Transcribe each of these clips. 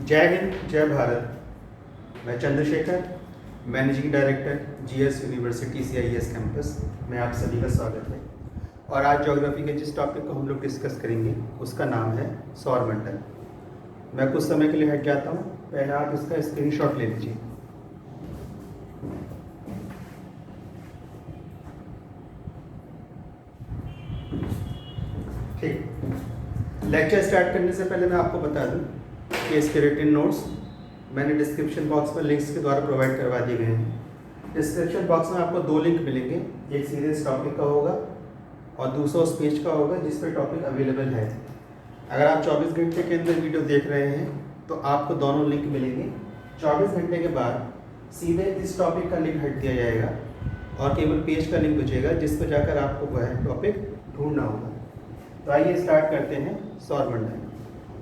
जय हिंद, जय भारत। मैं Chandrashekhar, managing director GS university CIS campus में आप सभी का स्वागत है। और आज ज्योग्राफी के जिस टॉपिक को हम लोग डिस्कस करेंगे उसका नाम है सौरमंडल। मैं कुछ समय के लिए हट जाता हूँ, पहले आप इसका स्क्रीनशॉट ले लीजिए। ठीक, लेक्चर स्टार्ट करने से पहले मैं आपको बता दूं कि इसके रिटन नोट्स मैंने डिस्क्रिप्शन बॉक्स पर लिंक्स के द्वारा प्रोवाइड करवा दिए गए हैं। डिस्क्रिप्शन बॉक्स में आपको 2 लिंक मिलेंगे, एक सीधे इस टॉपिक का होगा और दूसरा उस पेज का होगा जिस पर टॉपिक अवेलेबल है। अगर आप 24 घंटे के अंदर वीडियो देख रहे हैं तो आपको दोनों लिंक मिलेंगे। 24 घंटे के बाद सीधे इस टॉपिक का लिंक हट दिया जाएगा और केवल पेज का लिंक बचेगा जिस पर जाकर आपको वह टॉपिक ढूंढना होगा। तो आइए स्टार्ट करते हैं सौरमंडल।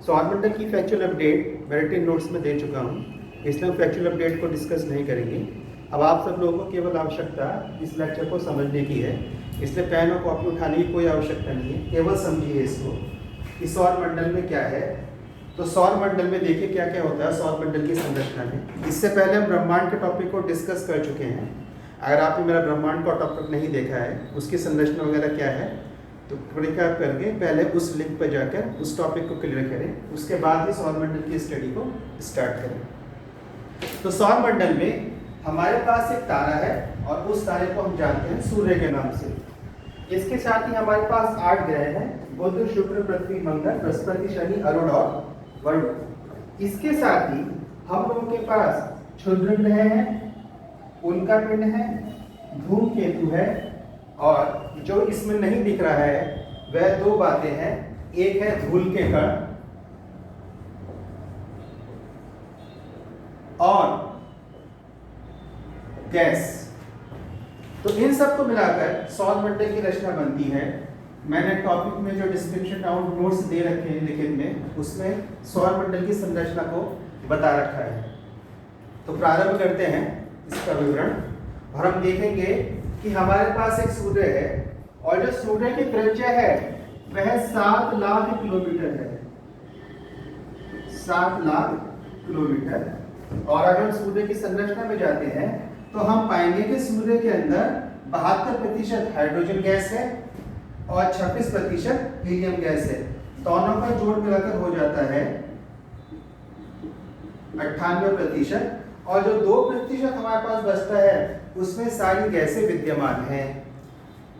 सौरमंडल की फैक्चुअल अपडेट मैं रिटन नोट्स में दे चुका हूँ, इसलिए हम फैक्चुअल अपडेट को डिस्कस नहीं करेंगे। अब आप सब लोगों को केवल आवश्यकता इस लेक्चर को समझने की है, इसलिए पेन और कॉपी उठाने की कोई आवश्यकता नहीं है। केवल समझिए इसको कि सौरमंडल में क्या है। तो सौरमंडल में देखिए क्या क्या होता है सौरमंडल की संरचना में। इससे पहले हम ब्रह्मांड के टॉपिक को डिस्कस कर चुके हैं। अगर आपने मेरा ब्रह्मांड का टॉपिक नहीं देखा है, उसकी संरचना वगैरह क्या है, तो क्या करके पहले उस लिंक पर जाकर उस टॉपिक को क्लियर करें, उसके बाद ही सौरमंडल की स्टडी को स्टार्ट करें। तो सौरमंडल में हमारे पास एक तारा है और उस तारे को हम जानते हैं सूर्य के नाम से। इसके साथ ही हमारे पास 8 ग्रह हैं, बुध, शुक्र, पृथ्वी, मंगल, बृहस्पति, शनि, अरुण और वरुण। इसके साथ ही हम लोगों के पास क्षुद्र ग्रह हैं, उनका पिंड है, धूमकेतु है और जो इसमें नहीं दिख रहा है वह 2 बातें हैं। एक है धूल के कण और गैस। तो इन सबको मिलाकर सौरमंडल की रचना बनती है। मैंने टॉपिक में जो डिस्क्रिप्शन नोट्स दे रखे हैं लिखित में, उसमें सौरमंडल की संरचना को बता रखा है। तो प्रारंभ करते हैं इसका विवरण और हम देखेंगे कि हमारे पास एक सूर्य है और जो सूर्य की त्रिज्या है वह 7 लाख किलोमीटर है। 7 लाख किलोमीटर। और अगर हम सूर्य की संरचना में जाते हैं तो हम पाएंगे कि सूर्य के अंदर 72% हाइड्रोजन गैस है और 26% हीलियम गैस है। दोनों का जोड़ मिलाकर हो जाता है 98%। और जो 2% हमारे पास बचता है उसमें सारी गैसें विद्यमान हैं।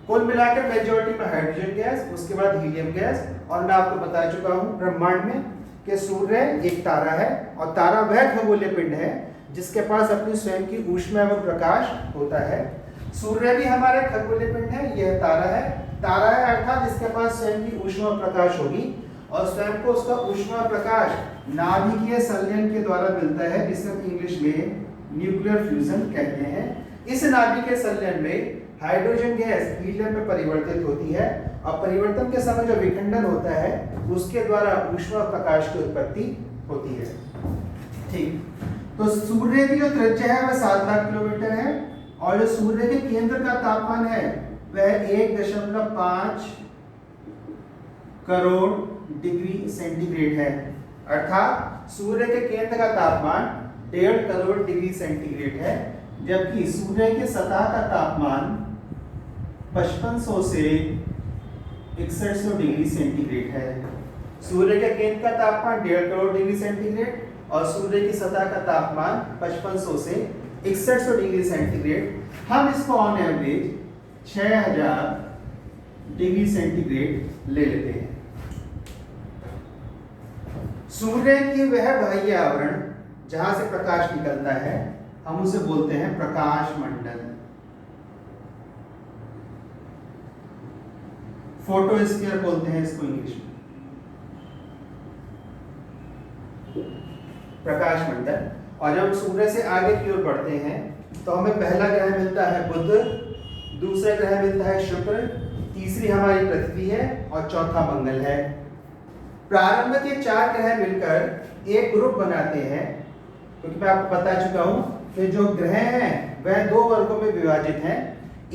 कुल मिलाकर मेजॉरिटी में हाइड्रोजन गैस, उसके बाद हीलियम गैस। और मैं आपको बता चुका हूं ब्रह्मांड में कि सूर्य एक तारा है और तारा वह खगोलीय पिंड है जिसके पास अपनी स्वयं की ऊष्मा एवं प्रकाश होता है। सूर्य भी हमारा खगोलीय पिंड है, यह तारा है। तारा है अर्थात जिसके पास स्वयं की ऊष्मा प्रकाश होगी और स्वयं को उसका ऊष्मा प्रकाश नाभिकीय संलयन के द्वारा मिलता है, जिसे हम इंग्लिश में न्यूक्लियर फ्यूजन कहते हैं। इस नाभिकीय संलयन में हाइड्रोजन गैस हीलियम में परिवर्तित होती है और परिवर्तन के समय जो विखंडन होता है उसके द्वारा ऊष्मा प्रकाश की उत्पत्ति होती है। ठीक, तो सूर्य की जो त्रिज्या है वह 7 लाख किलोमीटर है और जो सूर्य के केंद्र का तापमान है वह 1.5 करोड़ डिग्री सेंटीग्रेड है। अर्थात सूर्य के केंद्र का तापमान 1.5 करोड़ डिग्री सेंटीग्रेड है, जबकि सूर्य के सतह का तापमान 5500 से 6100 डिग्री सेंटीग्रेड है। सूर्य के केंद्र का तापमान 1.5 करोड़ डिग्री सेंटीग्रेड और सूर्य की सतह का तापमान 5500 से 6100 डिग्री सेंटीग्रेड। हम इसको ऑन एवरेज 6000 डिग्री सेंटीग्रेड ले लेते हैं। सूर्य की वह बाह्य आवरण जहां से प्रकाश निकलता है हम उसे बोलते हैं प्रकाश मंडल, फोटोस्फीयर बोलते हैं इसको इंग्लिश में, प्रकाश मंडल। और जब सूर्य से आगे की ओर बढ़ते हैं तो हमें पहला ग्रह मिलता है बुध, दूसरा ग्रह मिलता है शुक्र, तीसरी हमारी पृथ्वी है और चौथा मंगल है। प्रारंभ के 4 ग्रह मिलकर एक ग्रुप बनाते हैं, क्योंकि मैं आपको बता चुका हूं कि जो ग्रह हैं वह 2 वर्गों में विभाजित हैं।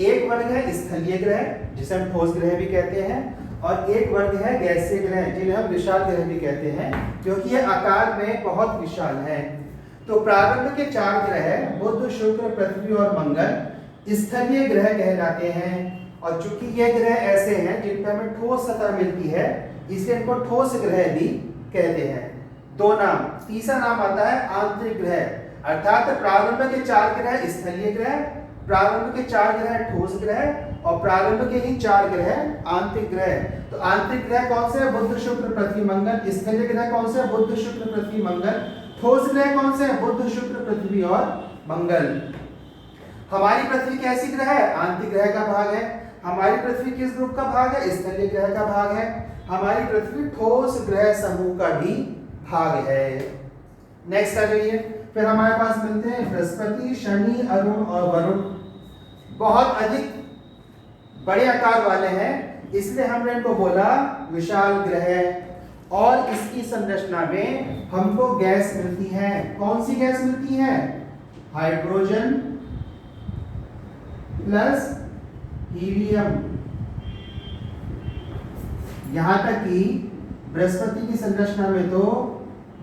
एक वर्ग है स्थलीय ग्रह जिसे हम ठोस ग्रह भी कहते हैं और एक वर्ग है गैसीय ग्रह, जिन्हें हम विशाल ग्रह भी कहते हैं क्योंकि ये आकार में बहुत विशाल है। तो प्रारंभ के 4 ग्रह बुध, शुक्र, पृथ्वी और मंगल स्थलीय ग्रह कहलाते हैं। और चूंकि ये ग्रह ऐसे हैं जिन पर हमें ठोस सतह मिलती है, इसलिए इनको ठोस ग्रह भी कहते हैं। 2 नाम। तीसरा नाम आता है आंतरिक ग्रह, अर्थात प्रारंभ के 4 ग्रह स्थलीय ग्रह, प्रारंभ के 4 ग्रह ठोस ग्रह और प्रारंभ के ही 4 ग्रह आंतरिक ग्रह। तो आंतरिक ग्रह कौन से हैं? बुध, शुक्र, पृथ्वी, मंगल। स्थलीय ग्रह कौन से हैं? बुध, शुक्र, पृथ्वी, मंगल। ठोस ग्रह कौन से हैं? बुध, शुक्र, पृथ्वी और मंगल। हमारी पृथ्वी कैसी ग्रह है? आंतरिक ग्रह का भाग है। हमारी पृथ्वी किस ग्रुप का भाग है? स्थलीय ग्रह का भाग है। हमारी पृथ्वी ठोस ग्रह समूह का भी भाग है। नेक्स्ट आ जाइए। फिर हमारे पास मिलते हैं बृहस्पति, शनि, अरुण और वरुण। बहुत अधिक बड़े आकार वाले हैं, इसलिए हमने इनको बोला विशाल ग्रह। और इसकी संरचना में हमको गैस मिलती है। कौन सी गैस मिलती है? Hydrogen plus helium. यहां तक कि बृहस्पति की संरचना में तो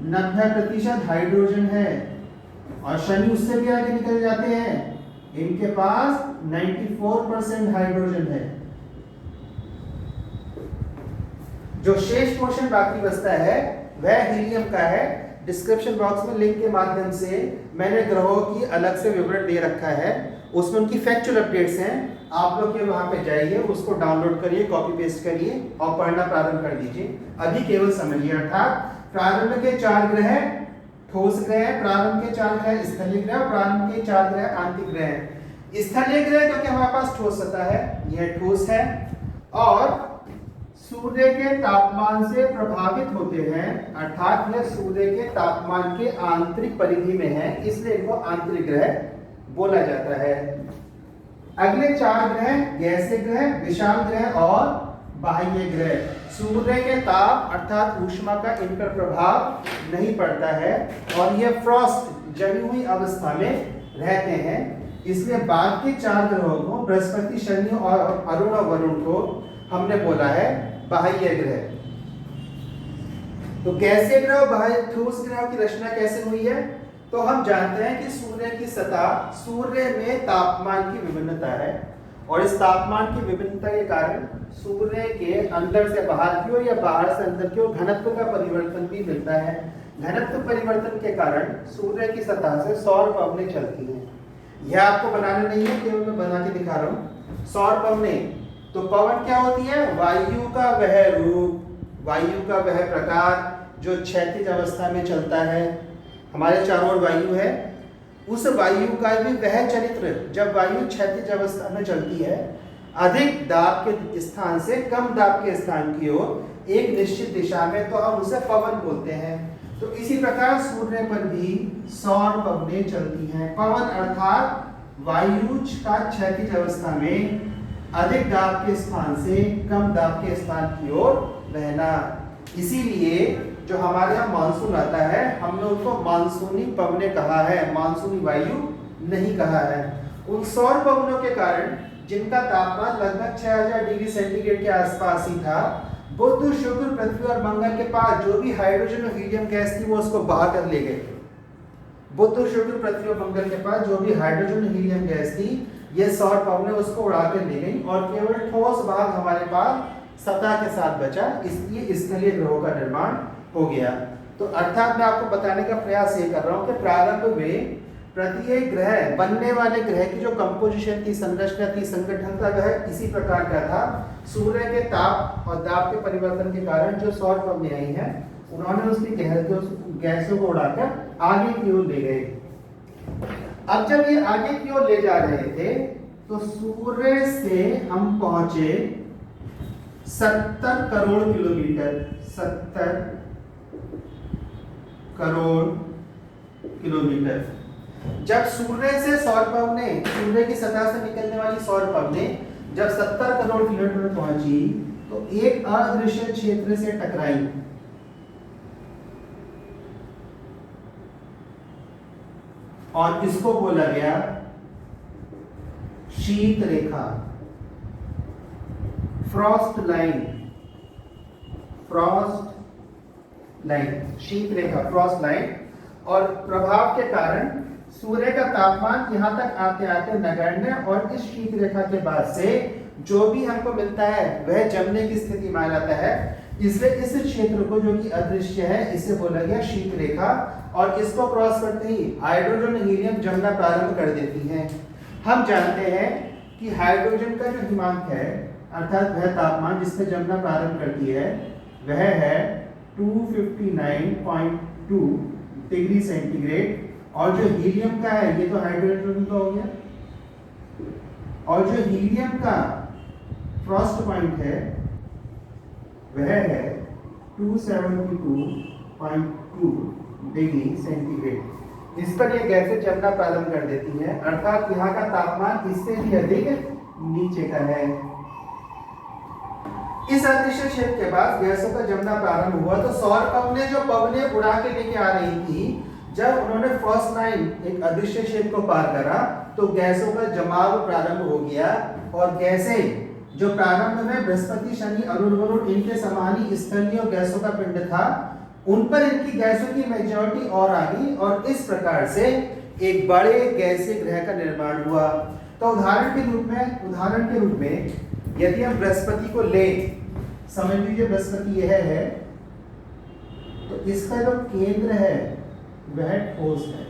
90% हाइड्रोजन है और शनि उससे भी आगे निकल जाते हैं, इनके पास 94% हाइड्रोजन है। जो शेष पोर्शन बाकी बचता है वह हीलियम का है। डिस्क्रिप्शन बॉक्स में लिंक के माध्यम से मैंने ग्रहों की अलग से विवरण दे रखा है, उसमें उनकी फैक्चुअल अपडेट्स हैं। आप लोग के वहां पे जाइए, उसको डाउनलोड करिए, कॉपी पेस्ट करिए और पढ़ना प्रारंभ कर दीजिए। अभी केवल समझिए, अर्थात प्रारंभ के 4 ग्रह ठोस ग्रह, प्रारंभ के 4 ग्रह स्थलीय ग्रह, प्रारंभ के 4 ग्रह आंतरिक ग्रह। स्थलीय ग्रह क्योंकि हमारे पास ठोस सतह है, यह ठोस है और सूर्य के तापमान से प्रभावित होते हैं, अर्थात यह सूर्य के तापमान के आंतरिक परिधि में है, इसलिए इनको आंतरिक ग्रह बोला जाता है। अगले 4 ग्रह गैसीय ग्रह, विशाल ग्रह और बाह्य ग्रह। सूर्य के ताप अर्थात ऊष्मा का इन पर प्रभाव नहीं पड़ता है और यह फ्रॉस्ट जमी हुई अवस्था में रहते हैं, इसलिए बाद के 4 ग्रहों को बृहस्पति, शनि और अरुण और वरुण को हमने बोला है बाह्य ग्रह। तो गैसीय ग्रह और बाह्य ठोस ग्रहों की रचना कैसे हुई है? तो हम जानते हैं कि सूर्य की सतह, सूर्य में तापमान की विभिन्नता है और इस तापमान की विभिन्नता के कारण सूर्य के अंदर से बाहर की ओर या बाहर से अंदर की ओर घनत्व का परिवर्तन भी मिलता है। घनत्व परिवर्तन के कारण सूर्य की सतह से सौर पवनें चलती हैं। यह आपको बनाने नहीं है, केवल मैं बना के दिखा रहा हूँ। सौर पवनें, तो पवन क्या होती है? वायु का वह रूप, वायु का वह प्रकार जो क्षैतिज अवस्था में चलता है। हमारे चारों ओर वायु है, उस वायु का भी वह चरित्र, जब वायु क्षैतिज अवस्था में चलती है, अधिक दाब के स्थान से कम दाब के स्थान की ओर एक निश्चित दिशा में, तो हम उसे पवन बोलते हैं। तो इसी प्रकार सूर्य पर भी सौर पवनें चलती हैं। पवन अर्थात वायु का क्षैतिज अवस्था में अधिक दाब के स्थान से कम दाब के स्थान की ओर बहना। इसीलिए जो हमारे यहाँ मानसून आता है, हमने उसको मानसूनी पवनें कहा है, मानसूनी वायु नहीं कहा है। उन सौर पवनों के कारण जिनका तापमान लगभग 6000 डिग्री सेंटीग्रेड के आसपास ही था, बुध, शुक्र, पृथ्वी और मंगल के पास जो भी हाइड्रोजन और हीलियम गैस थी वो उसको बहा कर ले गए। बुध, शुक्र, पृथ्वी और मंगल के पास जो भी हाइड्रोजन और हीलियम गैस थी, ये सौर पवनें उसको उड़ा कर ले गई और केवल ठोस भाग हमारे पास सतह के साथ बचा, इसलिए स्थलीय ग्रहों का निर्माण हो गया। तो अर्थात मैं आपको बताने का प्रयास ये कर रहा हूँ कि प्रारंभ में प्रत्येक ग्रह, बनने वाले ग्रह की जो कंपोजिशन थी, संरचना थी, संगठन था, वह इसी प्रकार का था। सूर्य के ताप और दाब के परिवर्तन के कारण जो सौर पवनें आई हैं, उन्होंने उसकी गैसों को उड़ाकर आगे की ओर ले गए। अब जब ये आगे की ओर ले जा रहे थे तो सूर्य से हम पहुंचे 70 करोड़ किलोमीटर, 70 करोड़ किलोमीटर। जब सूर्य से सौर पवनें, सूर्य की सतह से निकलने वाली सौर पवनें जब 70 करोड़ किलोमीटर में पहुंची तो एक अदृश्य क्षेत्र से टकराई और इसको बोला गया शीत रेखा, फ्रॉस्ट लाइन। फ्रॉस्ट लाइन, शीत रेखा, फ्रॉस्ट लाइन। और प्रभाव के कारण सूर्य का तापमान यहाँ तक आते आते नगण्य, और इस शीत रेखा के बाद से जो भी हमको मिलता है वह जमने की स्थिति में आ जाता है। इसलिए इस क्षेत्र को जो कि अदृश्य है इसे बोला गया शीत रेखा, और इसको क्रॉस करते ही हाइड्रोजन हीलियम जमना प्रारंभ कर देती हैं। हम जानते हैं कि हाइड्रोजन का जो हिमांक है अर्थात वह तापमान जिस पे जमना प्रारंभ करती है वह है 259.2 डिग्री सेंटीग्रेड, और जो हीलियम का है ये तो हाइड्रोजन का हो गया, और जो हीलियम का फ्रॉस्ट पॉइंट है वह है 272.2 डिग्री सेंटीग्रेड। इस पर ये गैसें जमना प्रारंभ कर देती हैं, अर्थात यहाँ का तापमान इससे भी अधिक नीचे का है। इस अदृश्य क्षेत्र के बाद गैसों का जमना प्रारंभ हुआ तो सौर पवनें जो पवनें उड़ा के लेके आ रही थी, जब उन्होंने फर्स्ट लाइन एक अदृश्य क्षेत्र को पार करा तो गैसों का जमाव प्रारंभ हो गया, और गैसें जो प्रारंभ में बृहस्पति, शनि, अरुण, वरुण इनके समानी स्थलीय गैसों का पिंड था उन पर इनकी गैसों की मेजॉरिटी और आ गई, और इस प्रकार से एक बड़े गैसीय ग्रह का निर्माण हुआ। तो उदाहरण के रूप में यदि हम बृहस्पति को लें, समझ लीजिए बृहस्पति यह है, तो इसका जो केंद्र है वह ठोस है,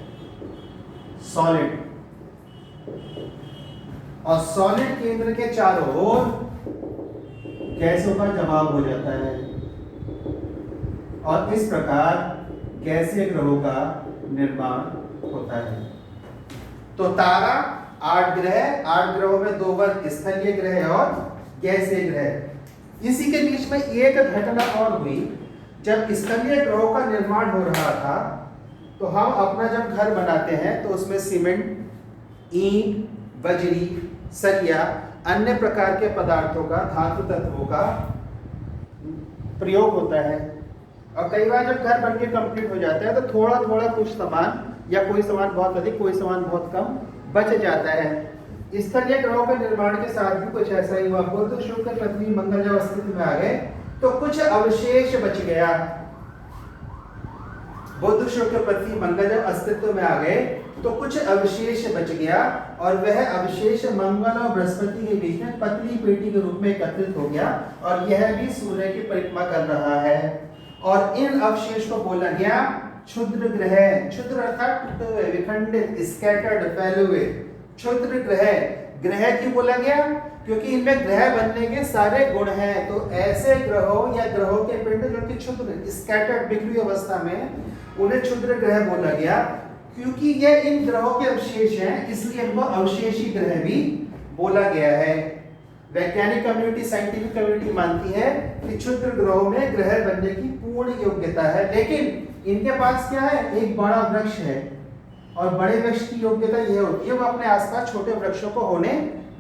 सॉलिड, और सॉलिड केंद्र के चारों ओर गैसों का जमाव हो जाता है, और इस प्रकार गैसीय ग्रहों का निर्माण होता है। तो तारा 8 ग्रह, 8 ग्रहों में 2 वर्ग स्थलीय ग्रह और गैसीय ग्रह। इसी के बीच में एक घटना और हुई, जब स्थलीय ग्रहों का निर्माण हो रहा था तो हम अपना जब घर बनाते हैं तो उसमें सीमेंट, ईंट, बजरी, सरिया, अन्य प्रकार के पदार्थों का, धातु तत्वों का प्रयोग होता है। और कई बार जब घर बनके कंप्लीट हो जाता है तो थोड़ा थोड़ा कुछ सामान, या कोई सामान बहुत अधिक, कोई सामान बहुत कम बच जाता है। स्थलीय ग्रहों के निर्माण के साथ भी कुछ ऐसा ही हुआ। बुध, शुक्र, पृथ्वी, मंगल जब अस्तित्व में आ गए तो कुछ अवशेष बच गया। बुध, शुक्र, पृथ्वी, मंगल जब अस्तित्व में आ गए तो कुछ अवशेष बच गया, और वह अवशेष मंगल और बृहस्पति के बीच में पतली पेटी के रूप में एकत्रित हो गया, और यह भी सूर्य की परिक्रमा कर रहा है। और इन अवशेष को बोला गया क्षुद्र ग्रह। क्षुद्र अर्थात टूटे हुए, विखंडित, स्कैटर्ड, फैले हुए। क्षुद्र ग्रह, ग्रह क्यों बोला गया? क्योंकि इनमें ग्रह बनने के सारे गुण हैं। तो ऐसे ग्रहों या ग्रहों के पिंड जो कि क्षुद्र, स्कैटर्ड, बिखरी अवस्था में, उन्हें क्षुद्र ग्रह बोला गया। क्योंकि ये इन ग्रहों के अवशेष हैं इसलिए इनको अवशेषी ग्रह भी बोला गया है। वैज्ञानिक कम्युनिटी, साइंटिफिक कम्युनिटी मानती है कि क्षुद्र ग्रहों में ग्रह बनने की पूर्ण योग्यता है, लेकिन इनके पास क्या है? एक बड़ा वृक्ष है, और बड़े वृक्ष की योग्यता यह होती है वो अपने आसपास छोटे वृक्षों को होने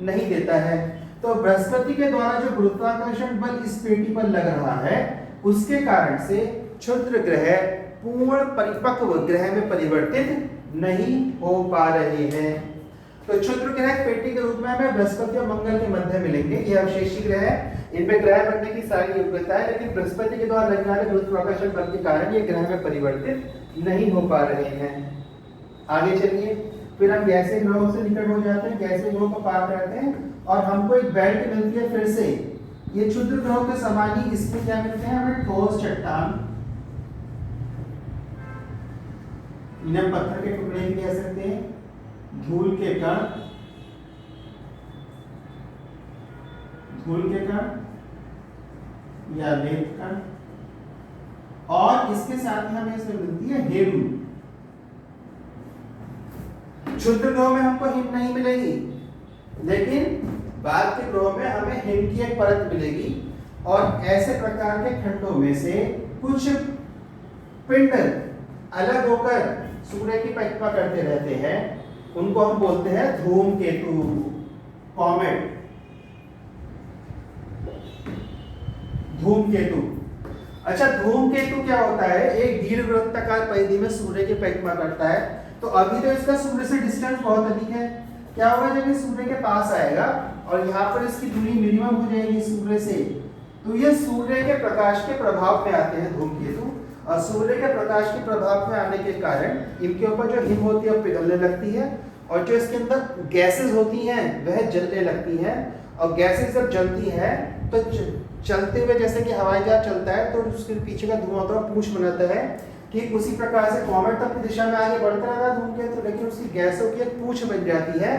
नहीं देता है। तो बृहस्पति के द्वारा जो गुरुत्वाकर्षण बल इस पेटी पर लग रहा है उसके कारण से क्षुद्र ग्रह पूर्ण परिपक्व ग्रह में परिवर्तित नहीं हो पा रहे हैं। तो क्षुद्र ग्रह पेटी के रूप में हमें बृहस्पति और मंगल के मध्य मिलेंगे। ये अवशेषी ग्रह है, इनमें ग्रह बनने की सारी योग्यता है, लेकिन बृहस्पति के द्वारा लगने वाले गुरुत्वाकर्षण बल के कारण ये ग्रह में परिवर्तित नहीं हो पा रहे हैं। आगे चलिए, फिर हम गैसीय ग्रहों से निकट हो जाते हैं, गैसीय ग्रहों को पार करते हैं, और हमको एक बेल्ट मिलती है। फिर से ये क्षुद्र ग्रहों के समान ही इसमें क्या मिलते हैं? हमें ठोस चट्टान, इन्हें पत्थर के टुकड़े भी कह सकते हैं, धूल के कण, या रेत कण, और इसके साथ ही हमें इसमें मिलती है हेरू। क्षुद्र ग्रहों में हमको हिम नहीं मिलेगी, लेकिन बाद के ग्रहों में हमें हिम की एक परत मिलेगी, और ऐसे प्रकार के खंडों में से कुछ पिंड अलग होकर सूर्य की परिक्रमा करते रहते हैं, उनको हम बोलते हैं धूमकेतु, कॉमेट। धूमकेतु, अच्छा धूमकेतु क्या होता है? एक दीर्घवृत्ताकार परिधि में सूर्य की परिक्रमा करता है। तो अभी तो इसका सूर्य से डिस्टेंस बहुत अधिक है। क्या होगा जब ये सूर्य के पास आएगा और यहाँ पर इसकी दूरी मिनिमम हो जाएगी सूर्य से, तो ये सूर्य के प्रकाश के प्रभाव में आते हैं धूमकेतु, और सूर्य के प्रकाश के प्रभाव में आने के कारण इनके ऊपर जो हिम होती है वो पिघलने लगती है, और जो इसके अंदर गैसेस होती हैं वह जलने लगती हैं, और गैसेस जब जलती हैं तो चलते हुए जैसे कि हवाई जहाज चलता है तो उसके पीछे का धुआं होता है पूंछ बनाता है, ठीक उसी प्रकार से कॉमेट अपनी दिशा में आगे बढ़ता रहता है धूमकेतु, लेकिन उसकी गैसों की एक पूंछ बन जाती है,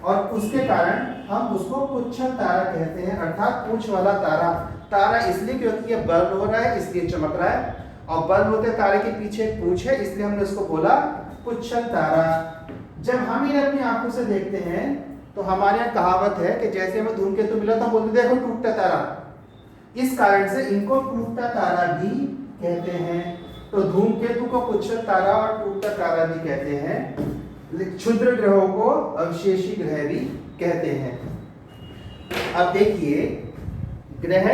और उसके कारण हम उसको पुच्छल तारा कहते हैं, अर्थात पूंछ वाला तारा। तारा इसलिए क्योंकि ये बर्न हो रहा है इसलिए चमक रहा है, और बर्न होते तारे के पीछे एक पूंछ है इसलिए हमने उसको बोला पुच्छल तारा। जब हम इन्हें अपनी आंखों से देखते हैं तो हमारे यहाँ कहावत है कि जैसे हमें धूमकेतु मिला तो बोलते देखो टूटता तारा, इस कारण से इनको टूटता तारा भी कहते हैं। तो धूमकेतु को पुच्छल तारा और टूटता तारा भी कहते हैं। क्षुद्र ग्रहों को अवशेषी ग्रह भी कहते हैं। अब देखिए, ग्रह,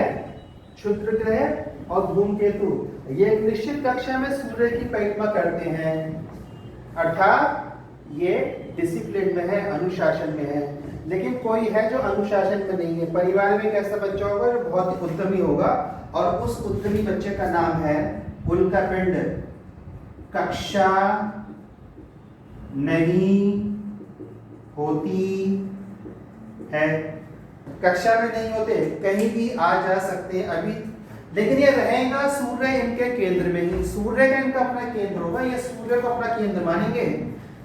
क्षुद्र ग्रह और धूमकेतु ये एक निश्चित कक्षा में सूर्य की परिक्रमा करते हैं, अर्थात ये डिसिप्लिन में है, अनुशासन में है। लेकिन कोई है जो अनुशासन में नहीं है। परिवार में एक ऐसा बच्चा होगा जो बहुत ही उद्यमी होगा, और उस उद्यमी बच्चे का नाम है उल्कापिंड। कक्षा नहीं होती है, कक्षा में नहीं होते, कहीं भी आ जा सकते हैं अभी, लेकिन ये रहेगा सूर्य इनके केंद्र में ही। सूर्य का इनका अपना केंद्र होगा, ये सूर्य को अपना केंद्र मानेंगे,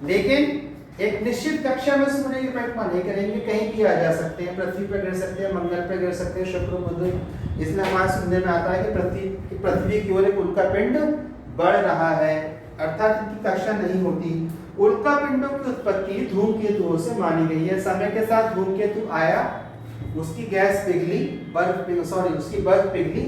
लेकिन एक निश्चित कक्षा में सूर्य की परिक्रमा नहीं करेंगे, कहीं भी आ जा सकते हैं, पृथ्वी पर गिर सकते हैं, मंगल पर गिर सकते हैं, शुक्र बुध। इसलिए हमारे सुनने में आता है कि पृथ्वी की ओर एक उल्कापिंड बढ़ रहा है, अर्थात इनकी कक्षा नहीं होती। उल्कापिंडों की उत्पत्ति धूमकेतुओं से मानी गई है। समय के साथ धूमकेतु आया, उसकी गैस पिघली, उसकी बर्फ पिघली,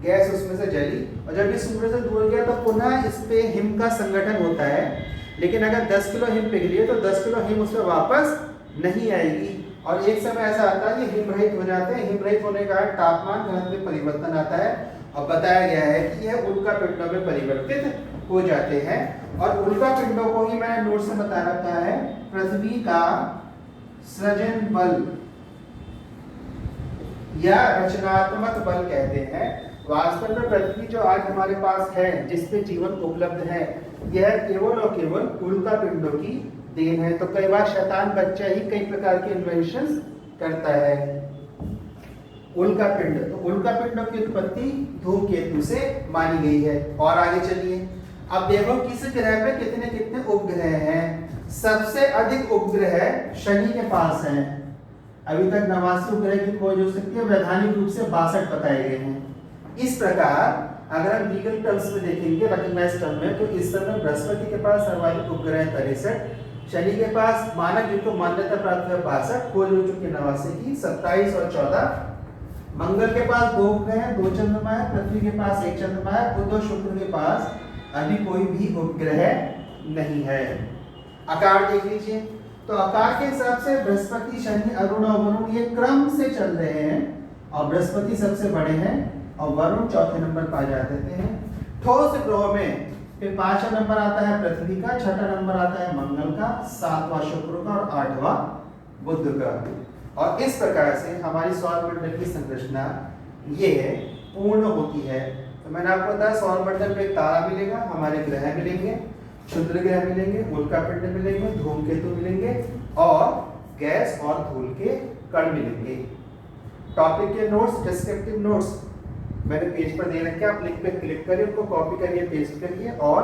गैस उसमें से जली, और जब ये सूर्य से दूर गया तो पुनः इस पे हिम का संगठन होता है। लेकिन अगर 10 किलो हिम पिघली है तो 10 किलो हिम उसमें वापस नहीं आएगी, और एक समय ऐसा आता है कि हिम रहित हो जाते हैं। हिम रहित होने के कारण तापमान घनत्व में परिवर्तन आता है, और बताया गया है कि यह उल्कापिंडों में परिवर्तित हो जाते हैं। और उल्कापिंडों को ही मैंने नोट से बता रखा है पृथ्वी का सृजन बल या रचनात्मक बल कहते हैं। वास्तव में पृथ्वी जो आज हमारे पास है, जिसपे जीवन उपलब्ध है, यह केवल और केवल उल्कापिंडों की देन है। तो कई बार शैतान बच्चा ही कई प्रकार के इन्वेंशंस करता है। उल्कापिंड, तो उल्कापिंडों की उत्पत्ति धूमकेतु से मानी गई है। और आगे चलिए, अब देखो किस ग्रह पे कितने कितने उपग्रह हैं। सबसे अधिक उपग्रह शनि के पास हैं। अभी तक 89 उपग्रह की खोज हो सकती है, वैधानिक रूप से 62 बताए गए हैं। इस प्रकार अगर हम लीगल टर्म्स में देखेंगे, रिकॉग्नाइज्ड टर्म में, तो इस समय बृहस्पति के पास सर्वाधिक उपग्रह 63, शनि के पास मानक जिनको मान्यता प्राप्त है 62, खोज हो चुकी 89 की 27 और 14। मंगल के पास 2 उपग्रह हैं, 2 चंद्रमा है, पृथ्वी के पास 1 चंद्रमा है, बुध और शुक्र के पास अभी कोई भी उपग्रह नहीं है। आकार देख लीजिए, तो आकार के हिसाब से बृहस्पति, शनि, अरुण और वरुण ये क्रम से चल रहे हैं, और बृहस्पति सबसे बड़े हैं और वरुण चौथे नंबर पर आ जाते हैं। ठोस ग्रहों में फिर 5वां नंबर आता है पृथ्वी का, 6वां नंबर आता है मंगल का, 7वां शुक्र का और 8वां बुध का। और इस प्रकार से हमारी सौर मंडल की संरचना ये पूर्ण होती है। तो मैंने आपको बताया सौर मंडल में तारा मिलेगा, हमारे ग्रह मिलेंगे, क्षुद्र ग्रह मिलेंगे, उल्कापिंड मिलेंगे, धूमकेतु मिलेंगे, और गैस और धूल के कण मिलेंगे। टॉपिक के नोट्स, डिस्क्रिप्टिव नोट्स मैंने पेज पर दे रखे, आप लिंक पे क्लिक करिए, उनको कॉपी करिए, पेस्ट करिए और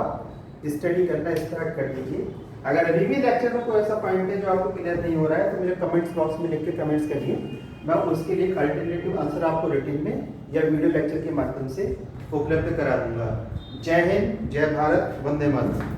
स्टडी करना स्टार्ट कर दीजिए। अगर अभी भी लेक्चर में कोई ऐसा पॉइंट है जो आपको क्लियर नहीं हो रहा है तो मुझे कमेंट्स बॉक्स में लिख के कमेंट्स करिए, मैं उसके लिए एक अल्टरनेटिव आंसर आपको रिटन में या वीडियो लेक्चर के माध्यम से उपलब्ध करा दूंगा। जय हिंद, जय भारत, वंदे मातरम।